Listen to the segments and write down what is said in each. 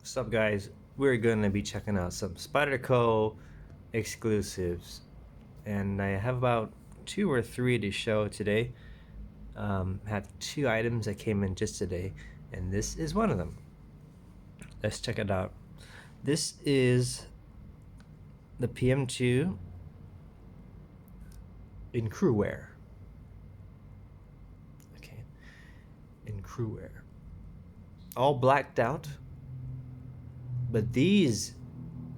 What's up, guys? We're gonna be checking out some Spyderco exclusives, and I have about 2 or 3 to show today. Had 2 items that came in just today, and this is one of them. Let's check it out. This is the PM2 in crew wear. Okay, in crew wear, all blacked out. But these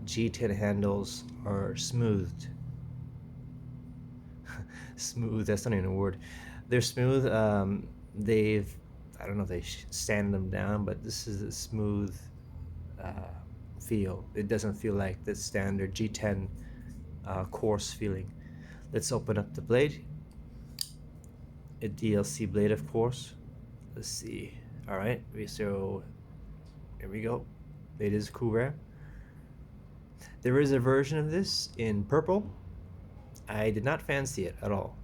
G10 handles are smoothed. Smooth, that's not even a word. They're smooth. I don't know if they sand them down, but this is a smooth feel. It doesn't feel like the standard G10 coarse feeling. Let's open up the blade. A DLC blade, of course. Let's see. All right, so here we go. It is cool rare. There is a version of this in purple. I did not fancy it at all.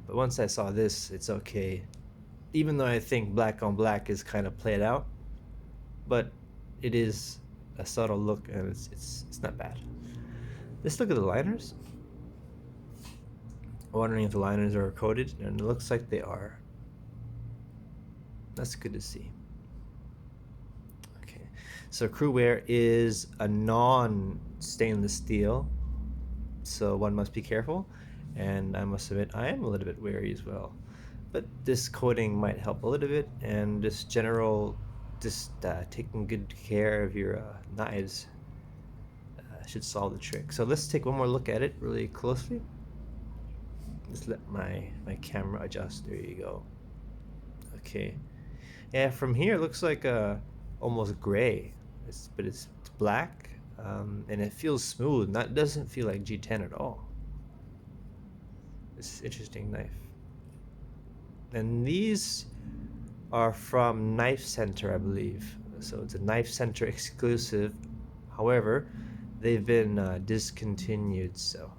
But once I saw this, it's okay. Even though I think black on black is kind of played out, but it is a subtle look, and it's not bad. Let's look at the liners. Wondering if the liners are coated, and it looks like they are. That's good to see. So crewware is a non-stainless steel, so one must be careful, and I must admit I am a little bit wary as well. But this coating might help a little bit, and just taking good care of your knives should solve the trick. So let's take one more look at it really closely. Just let my camera adjust. There you go. Okay. Yeah, from here it looks like almost gray. But it's black, and it feels smooth. Doesn't feel like G10 at all. It's an interesting knife. And these are from Knife Center, I believe. So it's a Knife Center exclusive. However, they've been discontinued, so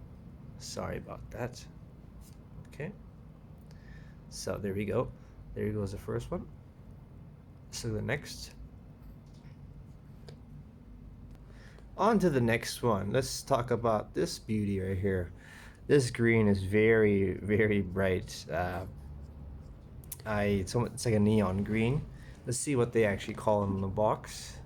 sorry about that. Okay. So there we go. There goes the first one. So the next. On to the next one. Let's talk about this beauty right here. This green is very, very bright. It's like a neon green. Let's see what they actually call it in the box.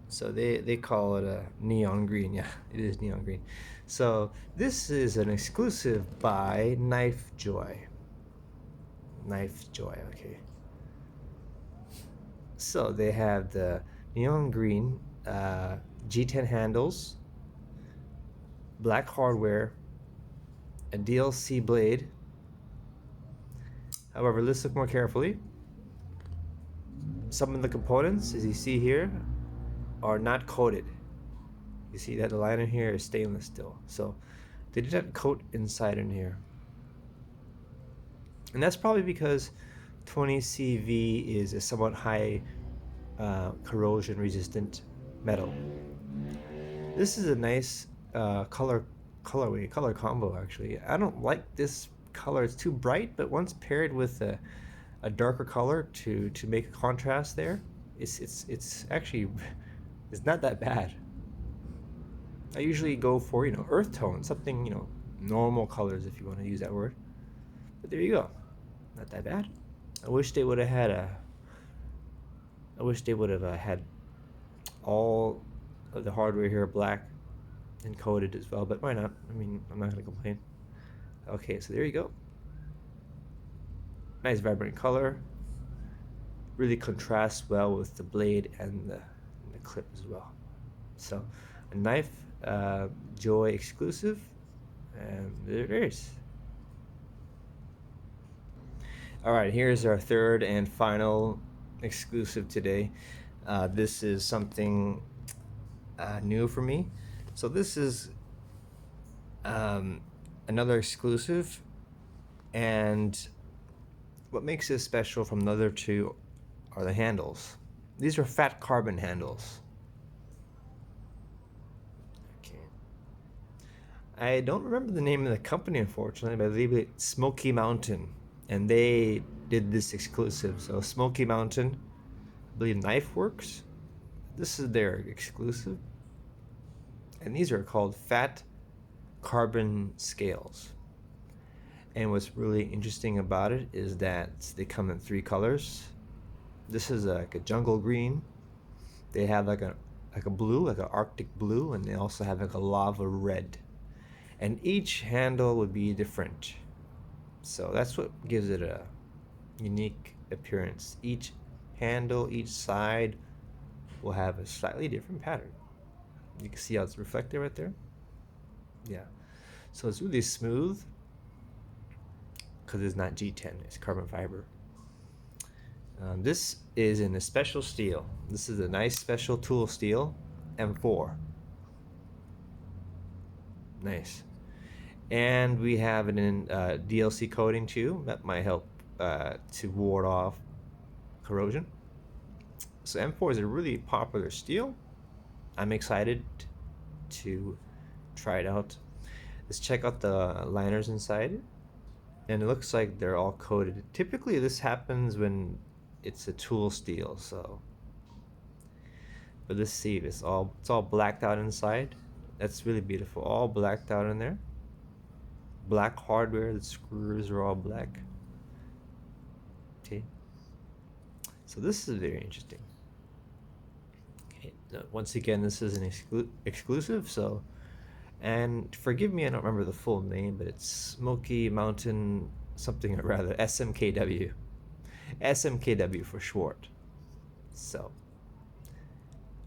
So they call it a neon green. Yeah, it is neon green. So this is an exclusive by Knife Joy. Knife Joy, okay. So they have the neon green G10 handles, black hardware, a DLC blade. However, let's look more carefully. Some of the components, as you see here, are not coated. You see that the liner here is stainless steel, so they did not coat inside in here. And that's probably because 20 CV is a somewhat high corrosion resistant metal. This is a nice color combo, actually. I don't like this color. It's too bright, but once paired with a darker color to make a contrast there, it's actually it's not that bad. I usually go for earth tone, something normal colors, if you want to use that word. But there you go, not that bad. I wish they would have had had all of the hardware here black and coated as well, but why not? I mean, I'm not gonna complain. Okay, so there you go. Nice vibrant color. Really contrasts well with the blade and the clip as well. So a Knife Joy exclusive, and there it is. All right, here's our third and final exclusive today. This is something new for me. So this is another exclusive, and what makes this special from the other two are the handles. These are fat carbon handles. Okay. I don't remember the name of the company, unfortunately, but I believe it's Smoky Mountain, and they did this exclusive. So Smoky Mountain, I believe Knife Works. This is their exclusive, and these are called fat carbon scales. And what's really interesting about it is that they come in 3 colors. This is like a jungle green. They have like a blue, like an Arctic blue, and they also have like a lava red. And each handle would be different. So that's what gives it a unique appearance. Each handle, each side will have a slightly different pattern. You can see how it's reflected right there. Yeah. So it's really smooth because it's not G10, it's carbon fiber. This is in a special steel. This is a nice special tool steel, M4. Nice. And we have it in DLC coating too. That might help to ward off corrosion. So M4 is a really popular steel. I'm excited to try it out. Let's check out the liners inside. And it looks like they're all coated. Typically this happens when it's a tool steel, so. But let's see, it's all blacked out inside. That's really beautiful. All blacked out in there. Black hardware, the screws are all black. Okay. So this is very interesting. Okay. Once again, this is an exclusive, so. And forgive me, I don't remember the full name, but it's Smoky Mountain something or rather, SMKW. SMKW for short. So,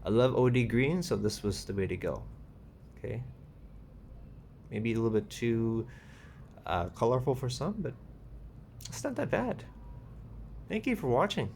I love OD green, so this was the way to go. Okay. Maybe a little bit too colorful for some, but it's not that bad. Thank you for watching.